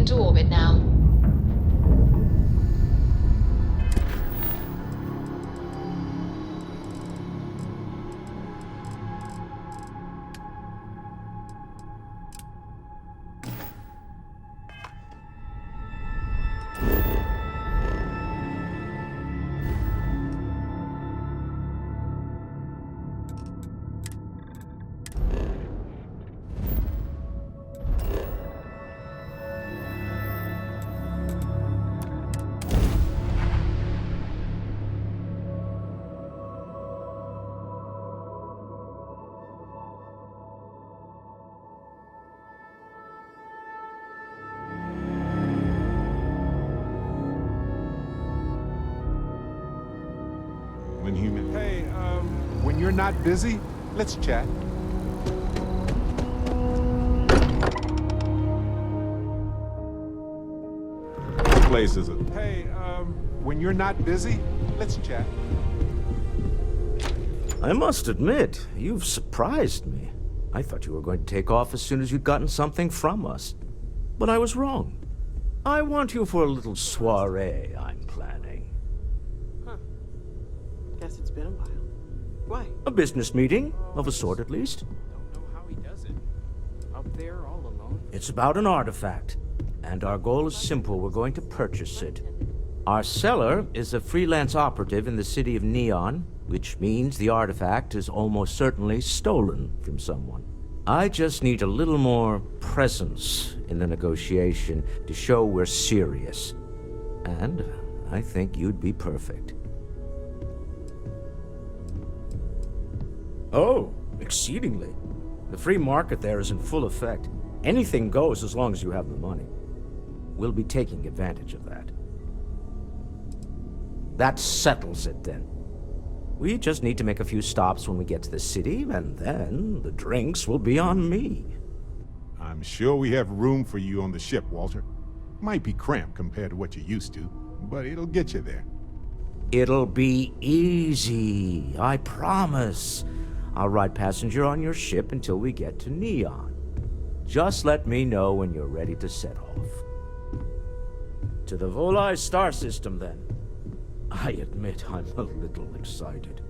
into orbit now. Hey, when you're not busy, let's chat. What place is it? Hey, when you're not busy, let's chat. I must admit, you've surprised me. I thought you were going to take off as soon as you'd gotten something from us. But I was wrong. I want you for a little soiree I'm planning. Huh. Guess it's been a while. Why? A business meeting, of a sort at least. Don't know how he does it. Up there all alone? It's about an artifact, and our goal is simple. We're going to purchase it. Our seller is a freelance operative in the city of Neon, which means the artifact is almost certainly stolen from someone. I just need a little more presence in the negotiation to show we're serious. And I think you'd be perfect. Oh, exceedingly. The free market there is in full effect. Anything goes as long as you have the money. We'll be taking advantage of that. That settles it then. We just need to make a few stops when we get to the city, and then the drinks will be on me. I'm sure we have room for you on the ship, Walter. Might be cramped compared to what you're used to, but it'll get you there. It'll be easy, I promise. I'll ride passenger on your ship until we get to Neon. Just let me know when you're ready to set off. To the Volai star system, then. I admit I'm a little excited.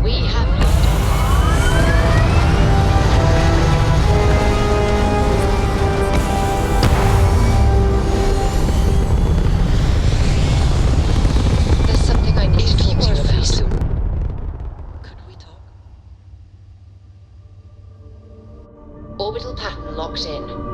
We have There's something I need to talk to you about. Could we talk? Orbital pattern locked in.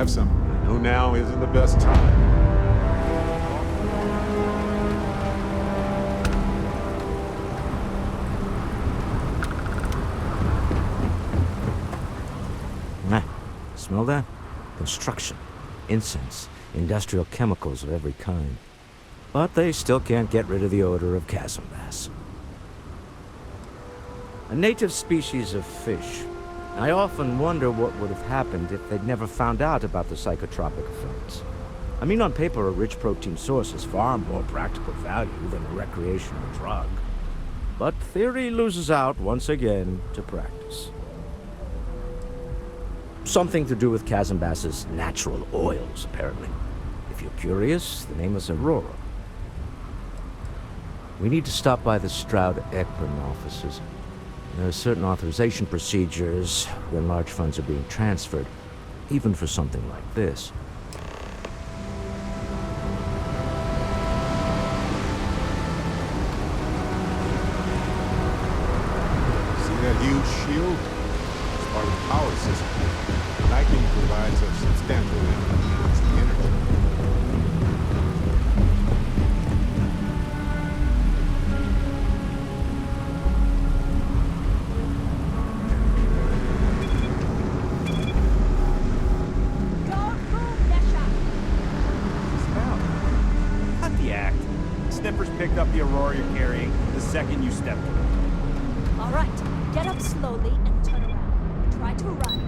have some. I know now isn't the best time. Smell that? Construction, incense, industrial chemicals of every kind. But they still can't get rid of the odor of chasm bass. A native species of fish. I often wonder what would have happened if they'd never found out about the psychotropic effects. I mean, on paper, a rich protein source is far more practical value than a recreational drug. But theory loses out once again to practice. Something to do with chasm bass's natural oils, apparently. If you're curious, the name is Aurora. We need to stop by the Stroud-Ekman offices. There are certain authorization procedures when large funds are being transferred, even for something like this. See that huge shield? It's part of the power system. Lightning provides a substantial amount of energy. Cut the act. Snippers picked up the Aurora you're carrying the second you stepped in it. All right, get up slowly and turn around. Try to run.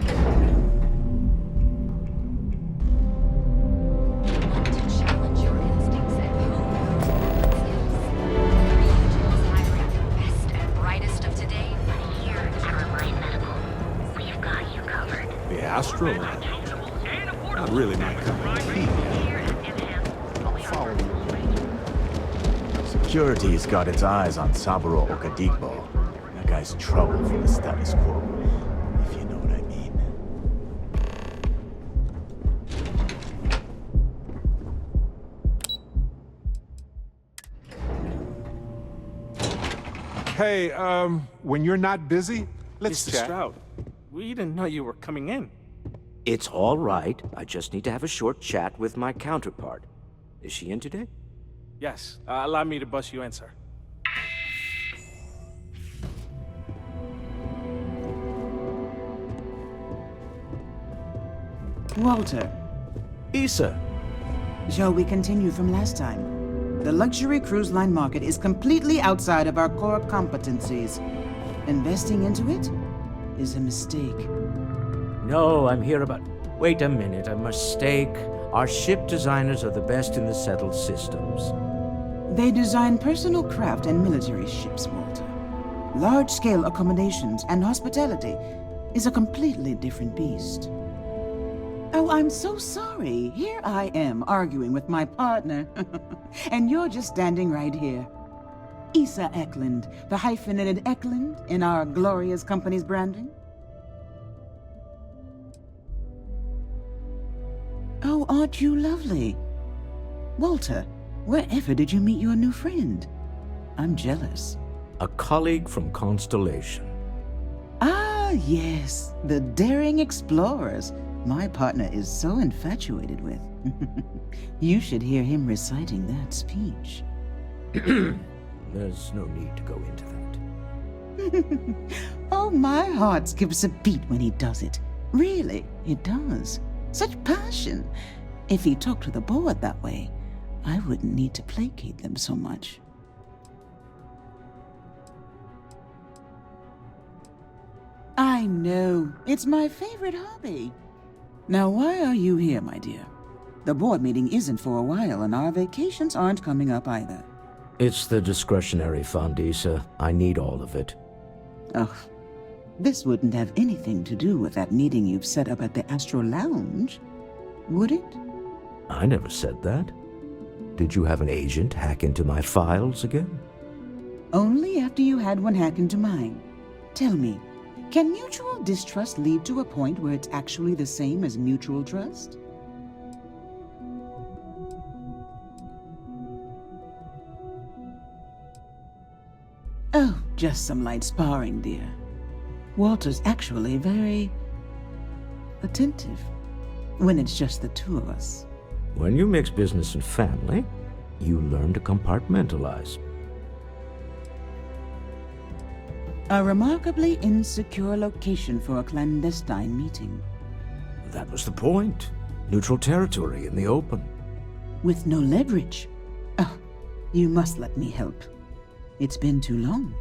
Want to challenge your instincts at home? Skills. Region is hiring the best and brightest of today. Here at Reliant Medical, we've got you covered. The astronaut. Not really my cup of tea. I'll follow you. Security's got its eyes on Saburo Okadigbo. That guy's trouble for the status quo, if you know what I mean. Hey, when you're not busy, let's Mr. chat. Stroud, we didn't know you were coming in. It's all right. I just need to have a short chat with my counterpart. Is she in today? Yes, allow me to bust you in, sir. Walter, Issa. shall we continue from last time? The luxury cruise line market is completely outside of our core competencies. Investing into it is a mistake. No, I'm here about... Wait a minute, a mistake. Our ship designers are the best in the settled systems. They design personal craft and military ships, Walter. Large-scale accommodations and hospitality is a completely different beast. Oh, I'm so sorry. Here I am arguing with my partner, and you're just standing right here. Issa Eklund, the hyphenated Eklund in our glorious company's branding. Oh, aren't you lovely? Walter, wherever did you meet your new friend? I'm jealous. A colleague from Constellation. Ah, yes, the daring explorers my partner is so infatuated with. You should hear him reciting that speech. There's no need to go into that. Oh, my heart skips a beat when he does it. Really, it does. Such passion. If he talked to the board that way, I wouldn't need to placate them so much. I know. It's my favorite hobby. Now, why are you here, my dear? The board meeting isn't for a while, and our vacations aren't coming up either. It's the discretionary fund, Issa. I need all of it. Ugh. This wouldn't have anything to do with that meeting you've set up at the Astro Lounge, would it? I never said that. Did you have an agent hack into my files again? Only after you had one hack into mine. Tell me, can mutual distrust lead to a point where it's actually the same as mutual trust? Oh, just some light sparring, dear. Walter's actually very attentive. when it's just the two of us. When you mix business and family, you learn to compartmentalize. A remarkably insecure location for a clandestine meeting. That was the point. Neutral territory in the open. With no leverage. Oh, you must let me help. It's been too long.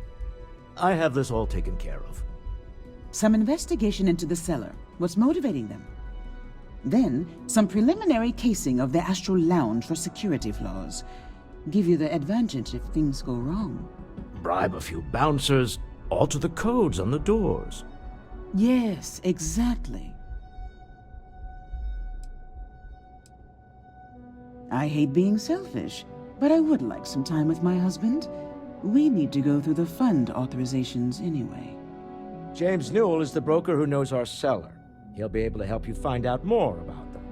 I have this all taken care of. Some investigation into the cellar. What's motivating them? Then, some preliminary casing of the Astral Lounge for security flaws. Give you the advantage if things go wrong. Bribe a few bouncers, alter the codes on the doors. Yes, exactly. I hate being selfish, but I would like some time with my husband. We need to go through the fund authorizations anyway. James Newell is the broker who knows our cellar. He'll be able to help you find out more about them.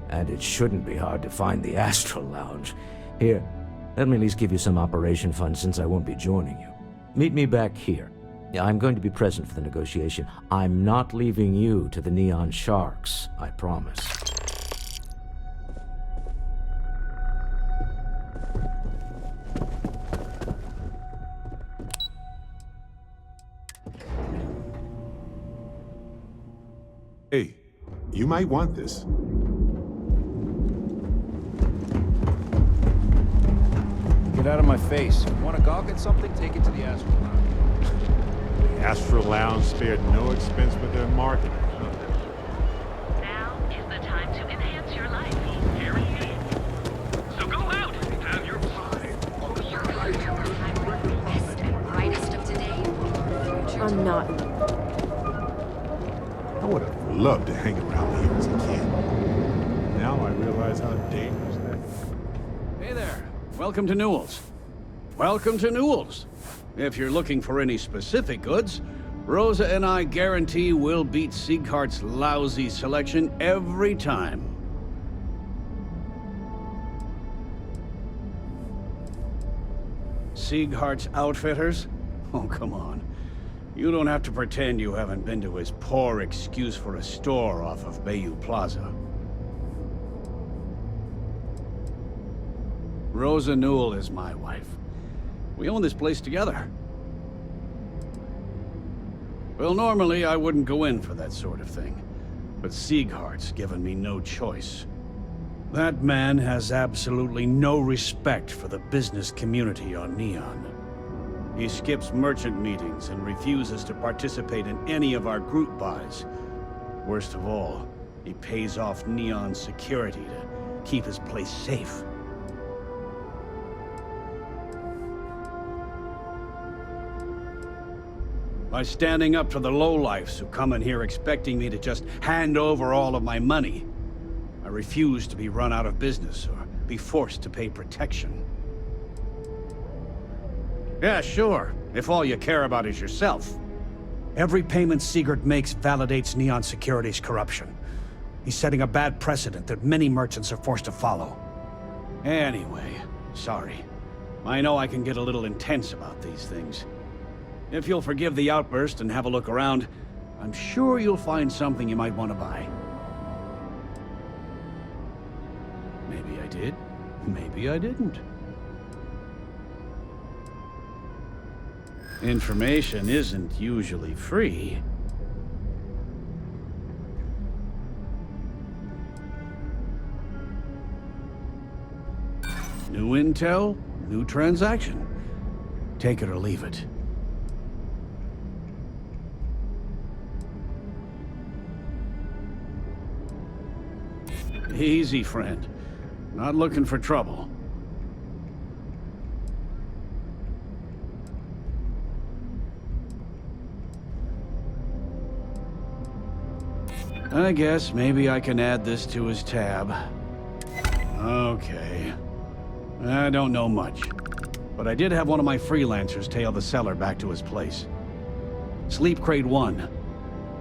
And it shouldn't be hard to find the Astral Lounge. Here, let me at least give you some operation funds since I won't be joining you. Meet me back here. Yeah, I'm going to be present for the negotiation. I'm not leaving you to the Neon Sharks, I promise. Hey, you might want this. Get out of my face. Want to gawk at something? Take it to the Astral Lounge. The Astral Lounge spared no expense with their marketing. Now is the time to enhance your life. Guaranteed. So go out and have your fun. Best and brightest of today. I'm not. I would have loved to hang around here as a kid. Now I realize how dangerous that is. Hey there. Welcome to Newell's. Welcome to Newell's. If you're looking for any specific goods, Rosa and I guarantee we'll beat Sieghart's lousy selection every time. Sieghart's Outfitters? Oh, come on. You don't have to pretend you haven't been to his poor excuse for a store off of Bayou Plaza. Rosa Newell is my wife. We own this place together. Well, normally I wouldn't go in for that sort of thing, but Sieghart's given me no choice. That man has absolutely no respect for the business community on Neon. He skips merchant meetings and refuses to participate in any of our group buys. Worst of all, he pays off Neon security to keep his place safe. By standing up to the lowlifes who come in here expecting me to just hand over all of my money, I refuse to be run out of business or be forced to pay protection. Yeah, sure, if all you care about is yourself. Every payment Siegert makes validates Neon Security's corruption. He's setting a bad precedent that many merchants are forced to follow. Anyway, sorry. I know I can get a little intense about these things. If you'll forgive the outburst and have a look around, I'm sure you'll find something you might want to buy. Maybe I did, maybe I didn't. Information isn't usually free. New intel, new transaction. Take it or leave it. Easy, friend. Not looking for trouble. I guess maybe I can add this to his tab. Okay. I don't know much, but I did have one of my freelancers tail the seller back to his place. Sleep Crate 1.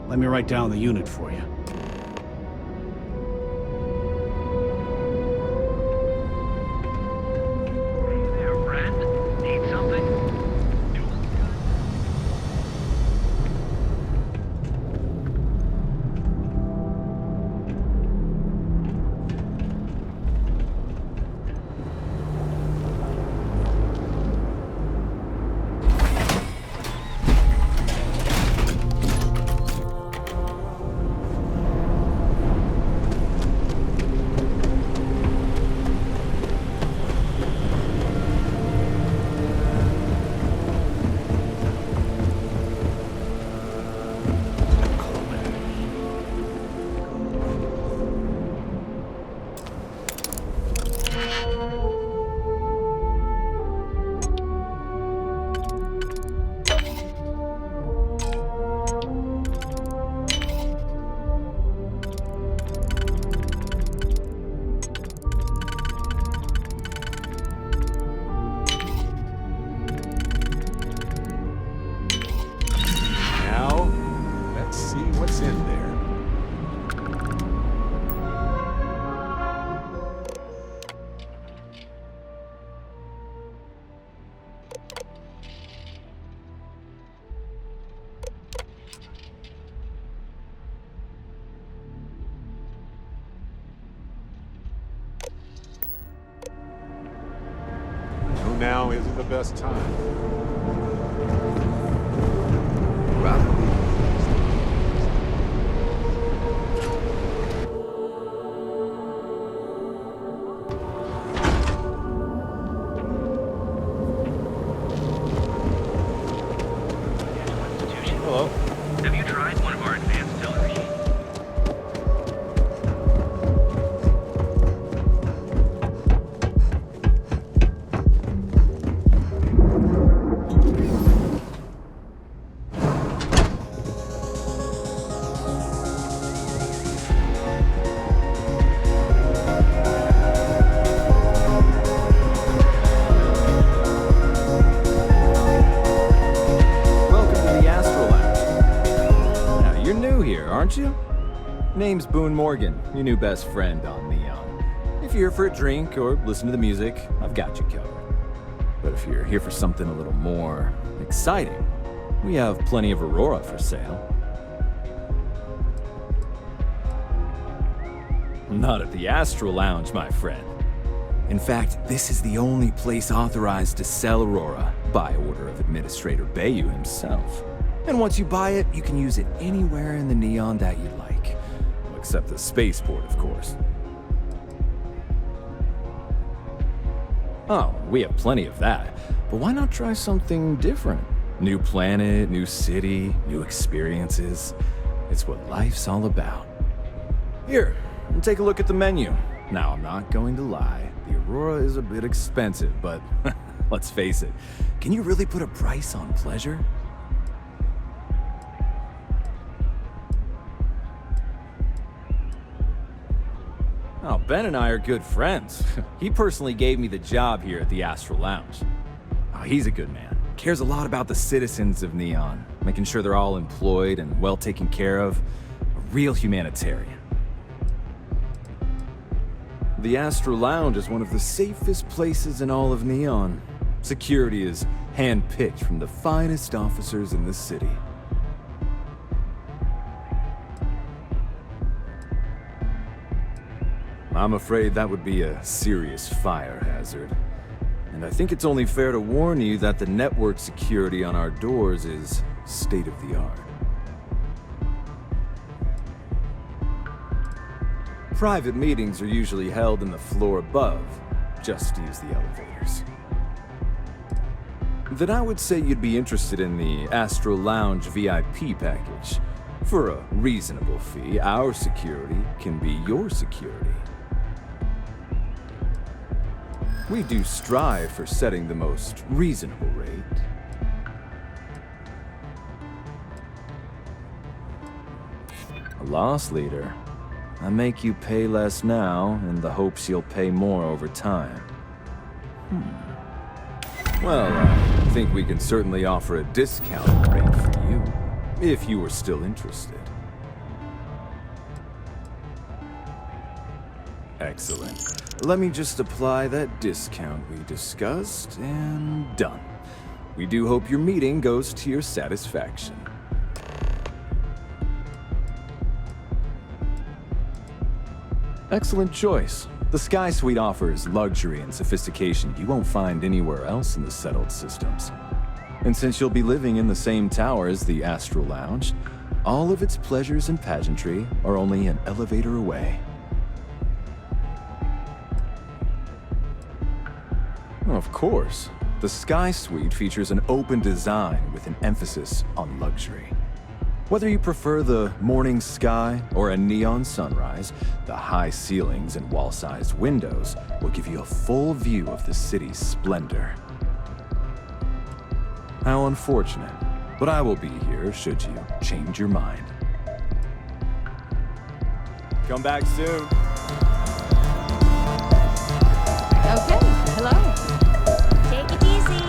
Let me write down the unit for you. now isn't the best time. Hello. Have you tried one of our advanced teller machines? Aren't you? Name's Boone Morgan, your new best friend on Neon. If you're here for a drink or listen to the music, I've got you covered. But if you're here for something a little more exciting, we have plenty of Aurora for sale. Not at the Astral Lounge, my friend. In fact, this is the only place authorized to sell Aurora by order of Administrator Bayou himself. And once you buy it, you can use it anywhere in the Neon that you like. Well, except the spaceport, of course. Oh, we have plenty of that. But why not try something different? New planet, new city, new experiences. It's what life's all about. Here, take a look at the menu. Now, I'm not going to lie. The Aurora is a bit expensive, but let's face it. Can you really put a price on pleasure? Oh, Ben and I are good friends. He personally gave me the job here at the Astral Lounge. Oh, he's a good man. Cares a lot about the citizens of Neon, making sure they're all employed and well taken care of. A real humanitarian. The Astral Lounge is one of the safest places in all of Neon. Security is hand-picked from the finest officers in the city. I'm afraid that would be a serious fire hazard. And I think it's only fair to warn you that the network security on our doors is state-of-the-art. Private meetings are usually held in the floor above. Just use the elevators. Then I would say you'd be interested in the Astral Lounge VIP package. For a reasonable fee, our security can be your security. We do strive for setting the most reasonable rate. A loss leader. I make you pay less now in the hopes you'll pay more over time. Well, I think we can certainly offer a discount rate for you, if you were still interested. Excellent. Let me just apply that discount we discussed, and done. We do hope your meeting goes to your satisfaction. Excellent choice. The Sky Suite offers luxury and sophistication you won't find anywhere else in the settled systems. And since you'll be living in the same tower as the Astral Lounge, all of its pleasures and pageantry are only an elevator away. Of course. The Sky Suite features an open design with an emphasis on luxury. Whether you prefer the morning sky or a neon sunrise, the high ceilings and wall-sized windows will give you a full view of the city's splendor. How unfortunate, but I will be here should you change your mind. Come back soon. Okay, hello. Take it easy.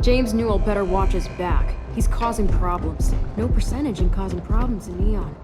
James Newell better watch his back. He's causing problems. No percentage in causing problems in Neon.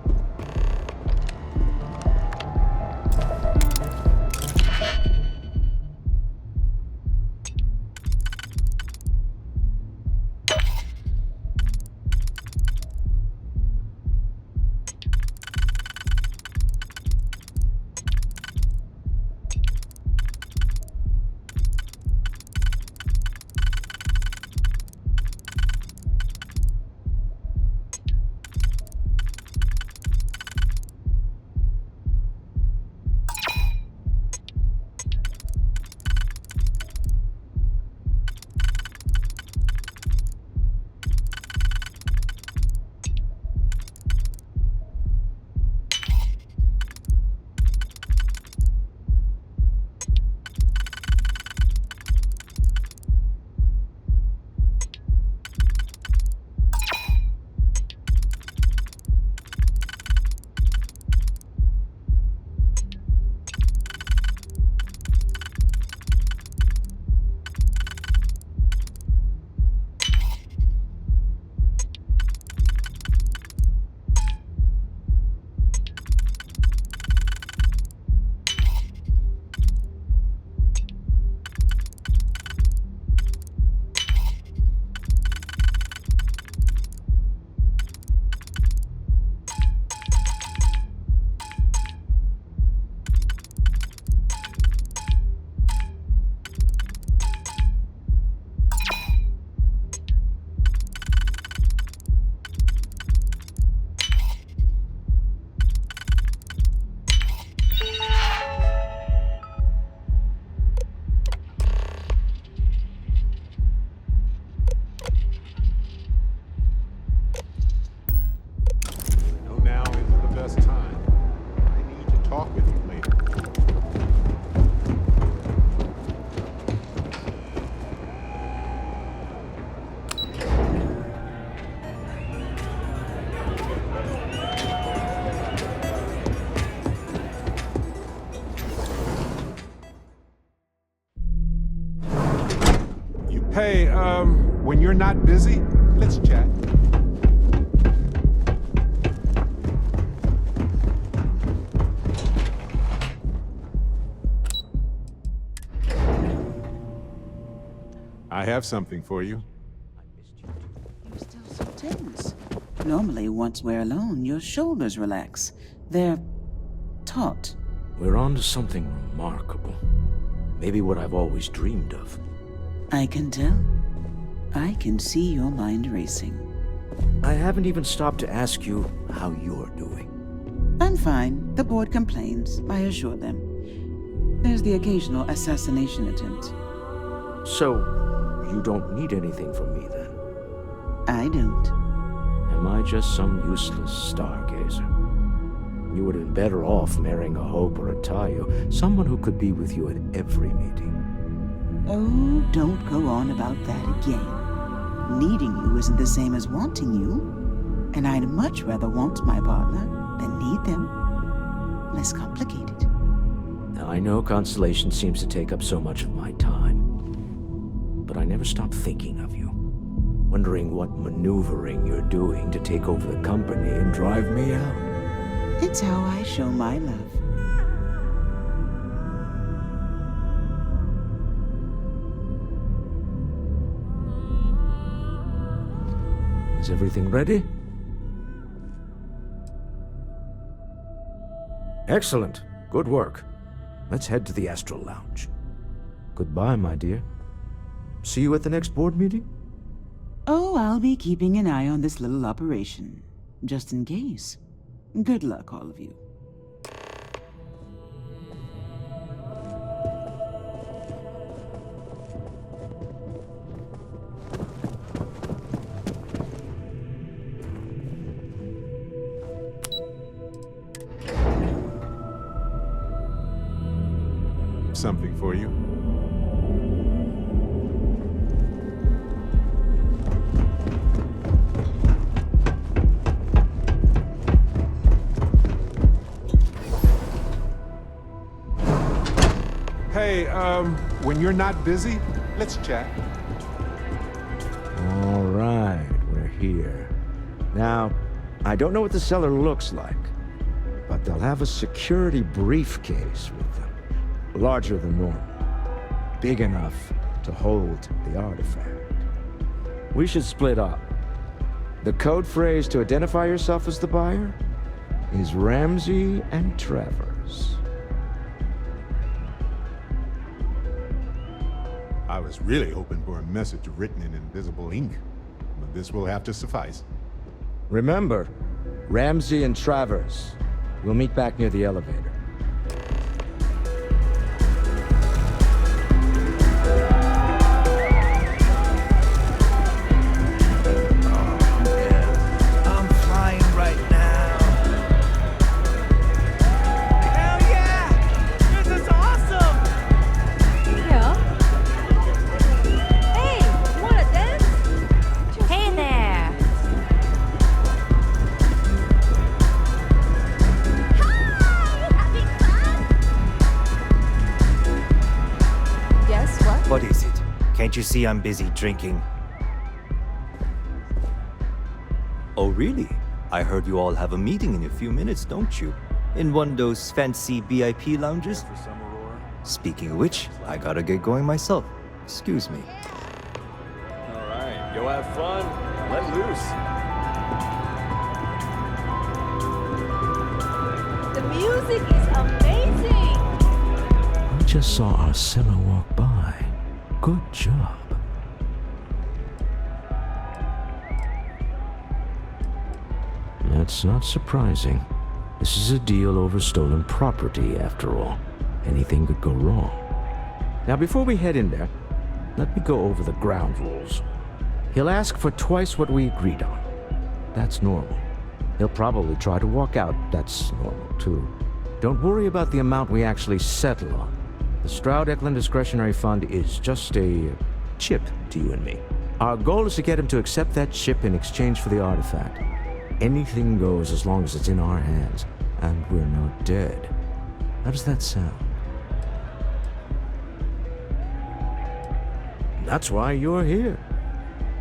when you're not busy, let's chat. I have something for you. You're still so tense. Normally, once we're alone, your shoulders relax. They're taut. We're on to something remarkable. Maybe what I've always dreamed of. I can tell. I can see your mind racing. I haven't even stopped to ask you how you're doing. I'm fine. The board complains, I assure them. There's the occasional assassination attempt. So, you don't need anything from me then? I don't. Am I just some useless stargazer? You would have been better off marrying a Hope or a Tayo, someone who could be with you at every meeting. Oh, don't go on about that again. Needing you isn't the same as wanting you. And I'd much rather want my partner than need them. Less complicated. Now, I know Constellation seems to take up so much of my time. But I never stop thinking of you. Wondering what maneuvering you're doing to take over the company and drive me out. It's how I show my love. Is everything ready? Excellent. Good work. Let's head to the Astral Lounge. Goodbye, my dear. See you at the next board meeting? Oh, I'll be keeping an eye on this little operation. Just in case. Good luck, all of you. Something for you. Hey, when you're not busy, let's chat. All right, we're here. Now, I don't know what the cellar looks like, but they'll have a security briefcase with them. Larger than normal. Big enough to hold the artifact. We should split up. The code phrase to identify yourself as the buyer is Ramsey and Travers. I was really hoping for a message written in invisible ink, but this will have to suffice. Remember, Ramsey and Travers. We'll meet back near the elevator. What is it? Can't you see I'm busy drinking? Oh, really? I heard you all have a meeting in a few minutes, don't you? In one of those fancy VIP lounges? Speaking of which, I gotta get going myself. Excuse me. All right, go have fun. Let loose. The music is amazing! I just saw our cellar walk by. Good job. That's not surprising. This is a deal over stolen property, after all. Anything could go wrong. Now, before we head in there, let me go over the ground rules. He'll ask for twice what we agreed on. That's normal. He'll probably try to walk out. That's normal, too. Don't worry about the amount we actually settle on. The Stroud-Eklund Discretionary Fund is just a chip to you and me. Our goal is to get him to accept that chip in exchange for the artifact. Anything goes as long as it's in our hands, and we're not dead. How does that sound? That's why you're here.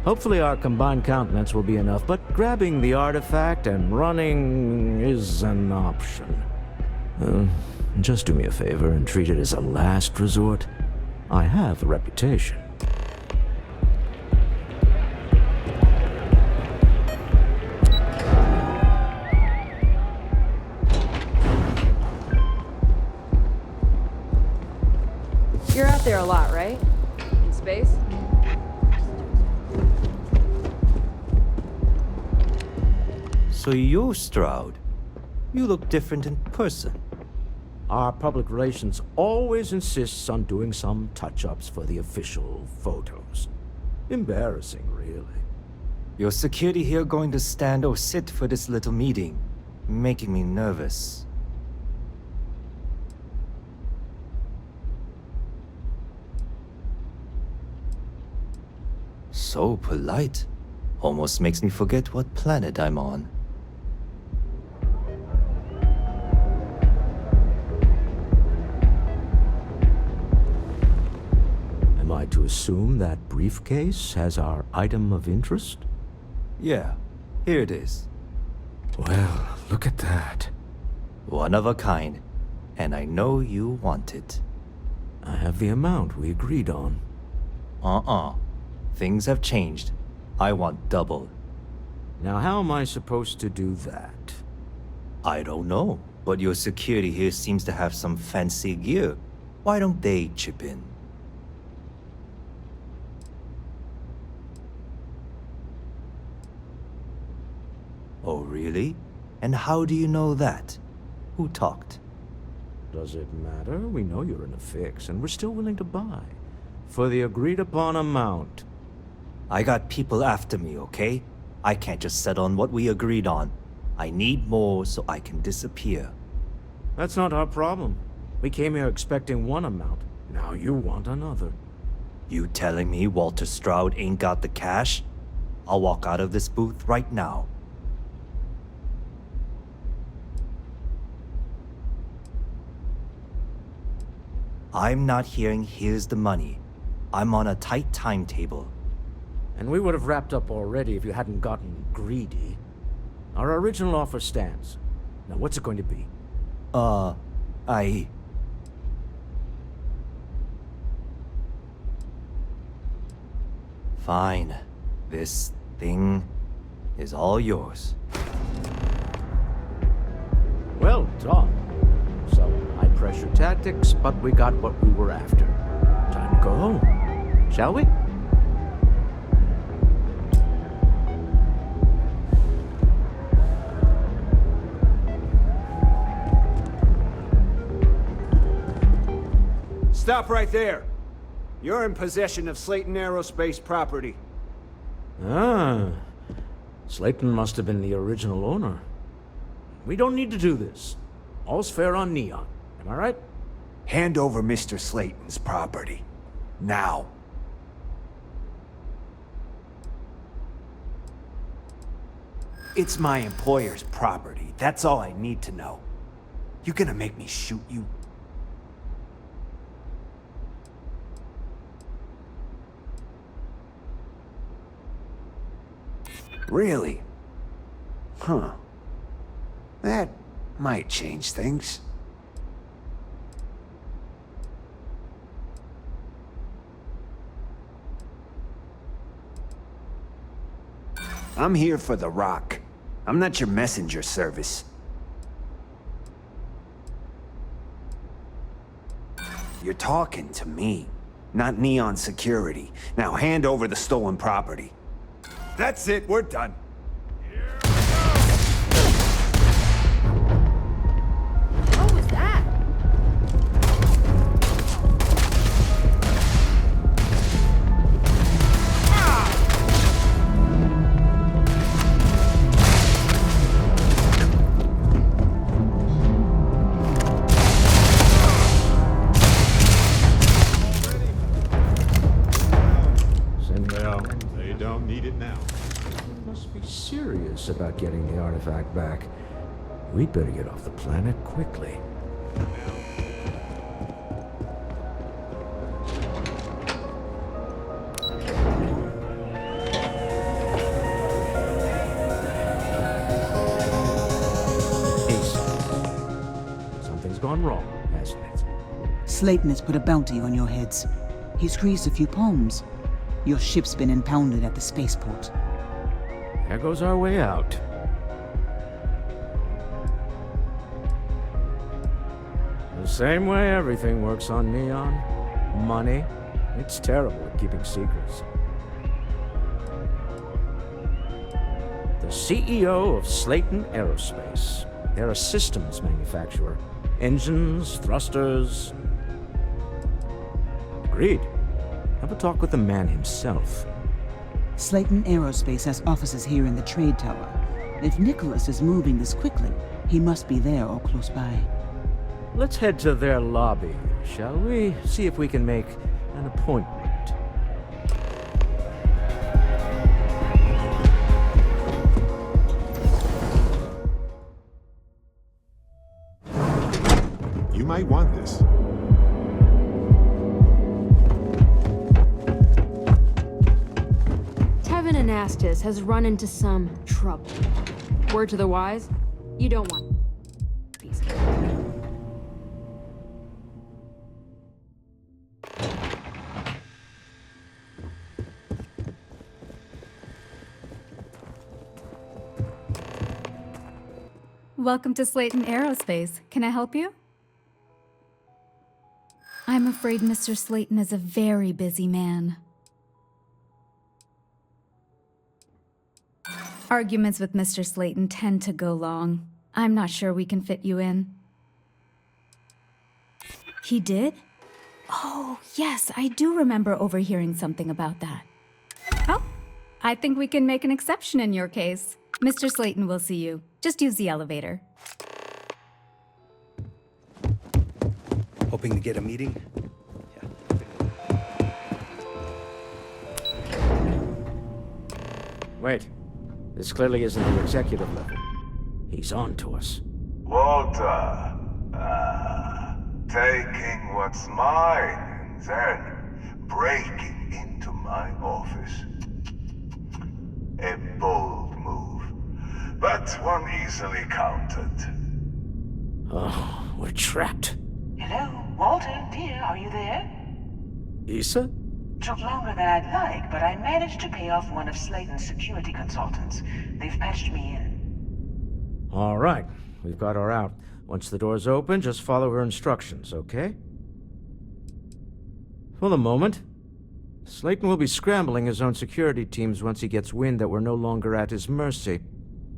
Hopefully our combined countenance will be enough, but grabbing the artifact and running is an option. Just do me a favor and treat it as a last resort. I have a reputation. You're out there a lot, right? In space? So you're Stroud. You look different in person. Our public relations always insists on doing some touch-ups for the official photos. Embarrassing, really. Your security here going to stand or sit for this little meeting, making me nervous. So polite. Almost makes me forget what planet I'm on. Am I to assume that briefcase has our item of interest? Yeah, here it is. Well, look at that. One of a kind. And I know you want it. I have the amount we agreed on. Things have changed. I want double. Now, how am I supposed to do that? I don't know, but your security here seems to have some fancy gear. Why don't they chip in? Oh, really? And how do you know that? Who talked? Does it matter? We know you're in a fix, and we're still willing to buy. For the agreed-upon amount. I got people after me, okay? I can't just settle on what we agreed on. I need more so I can disappear. That's not our problem. We came here expecting one amount. Now you want another. You telling me Walter Stroud ain't got the cash? I'll walk out of this booth right now. I'm not hearing here's the money. I'm on a tight timetable. And we would have wrapped up already if you hadn't gotten greedy. Our original offer stands. Now what's it going to be? Fine. This thing is all yours. Well done. Some high-pressure tactics, but we got what we were after. Time to go home, shall we? Stop right there. You're in possession of Slayton Aerospace property. Ah. Slayton must have been the original owner. We don't need to do this. All's fair on Neon. Am I right? Hand over Mr. Slayton's property. Now. It's my employer's property. That's all I need to know. You gonna make me shoot you? Really? Huh. That might change things. I'm here for the rock. I'm not your messenger service. You're talking to me, not Neon Security. Now hand over the stolen property. That's it, we're done. What was that? They don't need it now. We must be serious about getting the artifact back. We'd better get off the planet quickly. wrong, hasn't it? Slayton has put a bounty on your heads. He's squeezed a few palms. Your ship's been impounded at the spaceport. There goes our way out. The same way everything works on Neon. Money. It's terrible at keeping secrets. The CEO of Slayton Aerospace. They're a systems manufacturer. Engines, thrusters. Agreed. Have a talk with the man himself. Slayton Aerospace has offices here in the trade tower. If Nicholas is moving this quickly, he must be there or close by. Let's head to their lobby, shall we? See if we can make an appointment. You might want this. Tevin Anastas has run into some trouble. Word to the wise, you don't want peace. Welcome to Slayton Aerospace. Can I help you? I'm afraid Mr. Slayton is a very busy man. Arguments with Mr. Slayton tend to go long. I'm not sure we can fit you in. He did? Oh, yes, I do remember overhearing something about that. Oh, I think we can make an exception in your case. Mr. Slayton will see you. Just use the elevator. Hoping to get a meeting? Wait. This clearly isn't the executive level. He's on to us. Walter, taking what's mine and then breaking into my office. A bold move, but one easily countered. Oh, we're trapped. Hello, Walter, dear, are you there? Issa? Took longer than I'd like, but I managed to pay off one of Slayton's security consultants. They've patched me in. All right, we've got her out. Once the door's open, just follow her instructions, okay? For the moment, Slayton will be scrambling his own security teams once he gets wind that we're no longer at his mercy.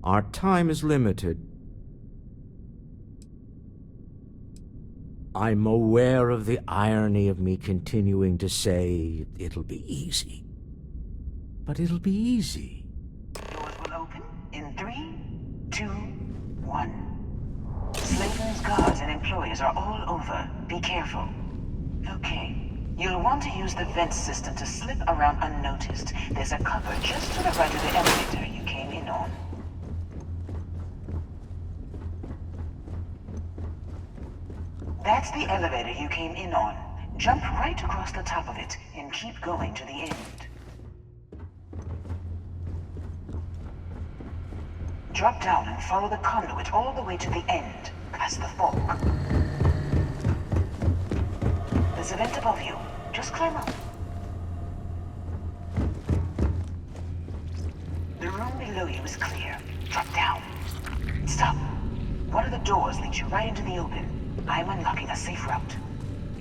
Our time is limited. I'm aware of the irony of me continuing to say it'll be easy. But it'll be easy. Doors will open in 3, 2, 1. Slayton's guards and employees are all over. Be careful. Okay. You'll want to use the vent system to slip around unnoticed. There's a cover just to the right of the elevator you came in on. That's the elevator you came in on. Jump right across the top of it and keep going to the end. Drop down and follow the conduit all the way to the end, past the fork. There's a vent above you. Just climb up. The room below you is clear. Drop down. Stop. One of the doors leads you right into the open. I'm unlocking a safe route.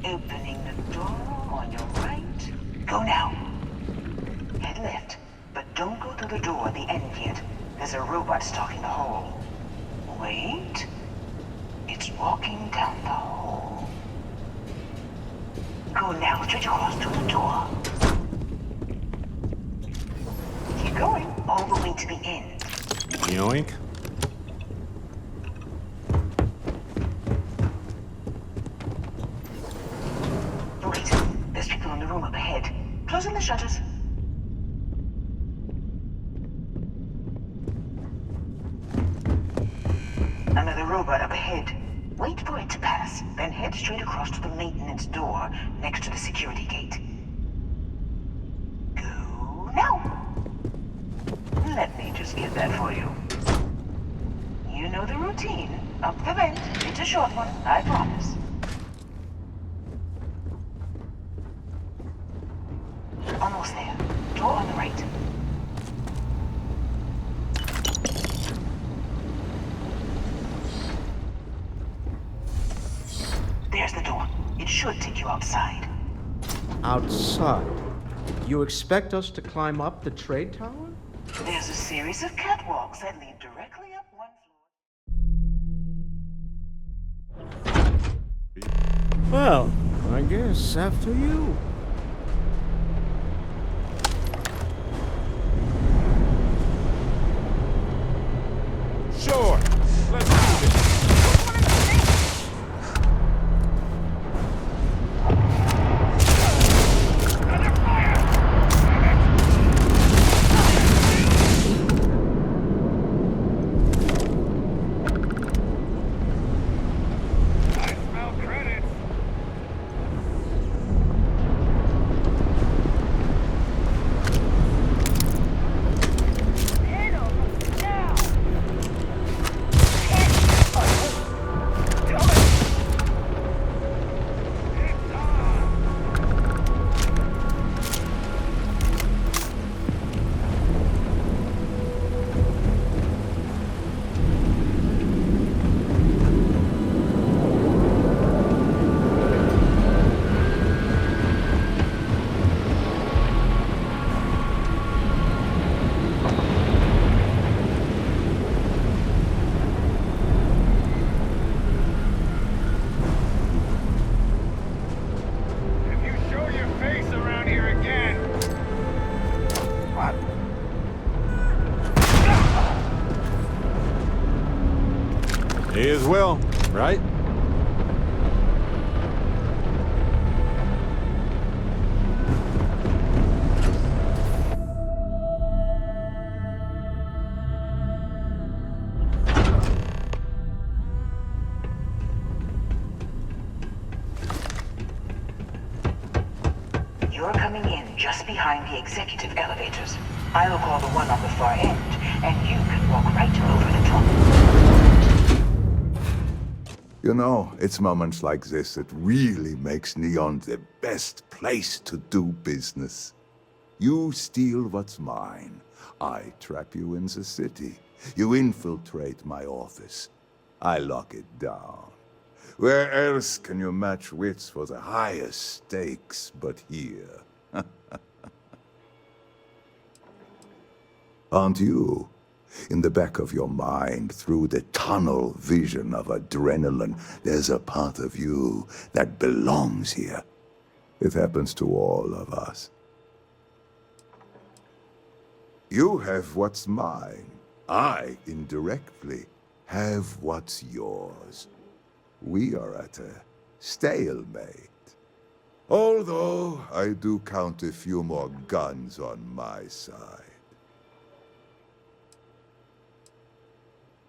Opening the door on your right. Go now. Head left, but don't go through the door at the end yet. There's a robot stalking the hall. Wait. It's walking down the hall. Go now, straight across to the door. Keep going, all the way to the end. Yoink. Wait, there's people in the room up ahead. Closing the shutters. Another robot up ahead. Wait for it to pass, then head straight across to the maintenance door next to the security gate. Go now. Let me just get that for you. You know the routine. Up the vent. It's a short one, I promise. Almost there. Door on the right. There's the door. It should take you outside. Outside? You expect us to climb up the trade tower? There's a series of catwalks that lead directly up one floor. Well, I guess after you. Sure. Let's do this. May as well, right? You're coming in just behind the executive elevators. I'll call the one on the far end, and you can walk right over the top. You know, it's moments like this that really makes Neon the best place to do business. You steal what's mine. I trap you in the city. You infiltrate my office. I lock it down. Where else can you match wits for the highest stakes but here? Aren't you? In the back of your mind, through the tunnel vision of adrenaline, there's a part of you that belongs here. It happens to all of us. You have what's mine. I, indirectly, have what's yours. We are at a stalemate. Although I do count a few more guns on my side.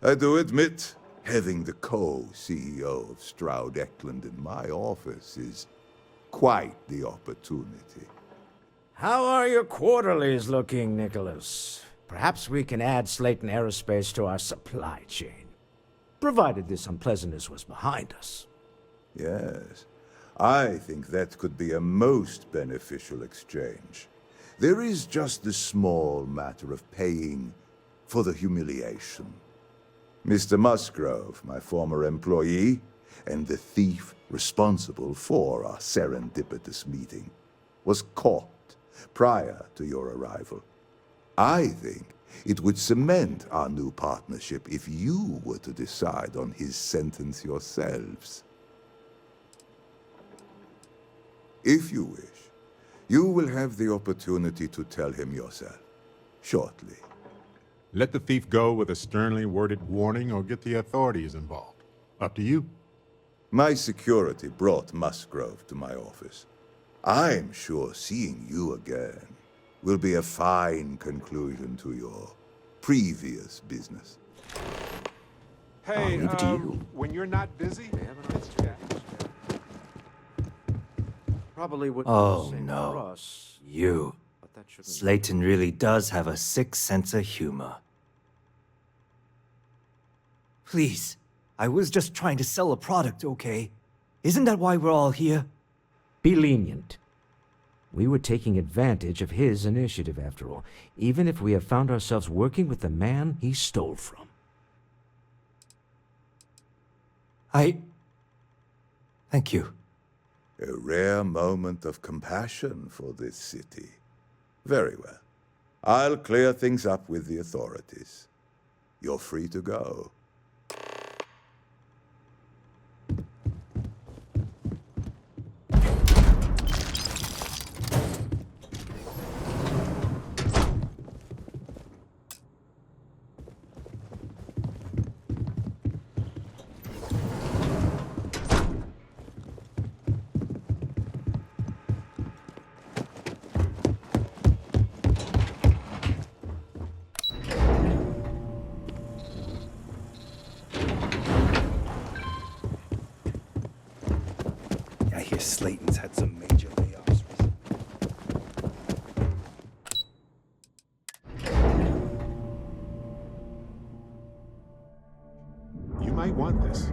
I do admit, having the co-CEO of Stroud Eklund in my office is quite the opportunity. How are your quarterlies looking, Nicholas? Perhaps we can add Slayton Aerospace to our supply chain, provided this unpleasantness was behind us. Yes, I think that could be a most beneficial exchange. There is just the small matter of paying for the humiliation. Mr. Musgrove, my former employee, and the thief responsible for our serendipitous meeting, was caught prior to your arrival. I think it would cement our new partnership if you were to decide on his sentence yourselves. If you wish, you will have the opportunity to tell him yourself, shortly. Let the thief go with a sternly worded warning or get the authorities involved. Up to you. My security brought Musgrove to my office. I'm sure seeing you again will be a fine conclusion to your previous business. Hey, when you're not busy, let's chat. Probably would. Oh no, you. Slayton really does have a sick sense of humor. Please, I was just trying to sell a product, okay? Isn't that why we're all here? Be lenient. We were taking advantage of his initiative, after all, even if we have found ourselves working with the man he stole from. Thank you. A rare moment of compassion for this city. Very well. I'll clear things up with the authorities. You're free to go. I hear Slayton's had some major layoffs. You might want this.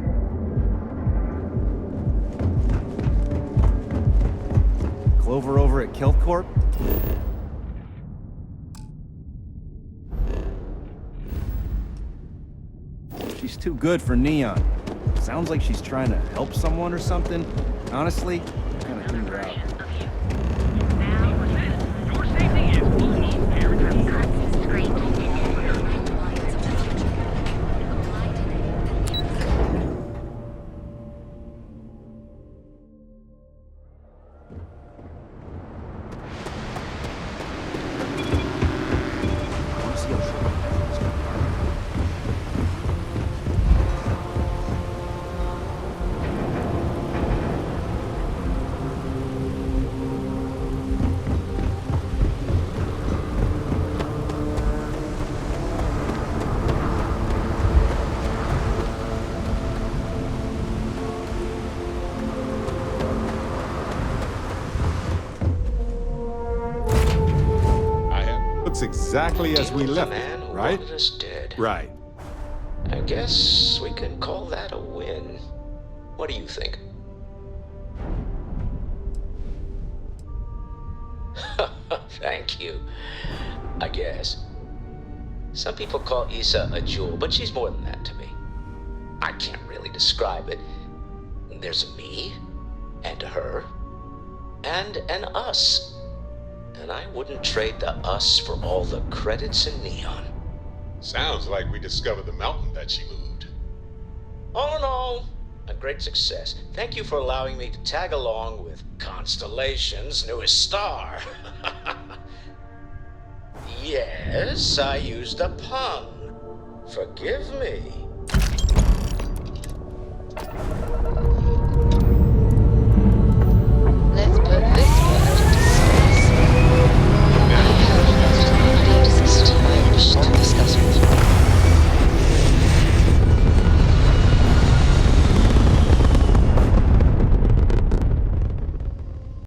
Clover over at Kelp Corp? She's too good for Neon. Sounds like she's trying to help someone or something. Honestly, I'm kind of tuned her out. Looks exactly as we left it, right? Wanted us dead. Right. I guess we can call that a win. What do you think? Thank you. I guess. Some people call Issa a jewel, but she's more than that to me. I can't really describe it. There's a me, and a her, and an us. And I wouldn't trade the us for all the credits in Neon. Sounds like we discovered the mountain that she moved. All in all, a great success. Thank you for allowing me to tag along with Constellation's newest star. Yes, I used a pun. Forgive me.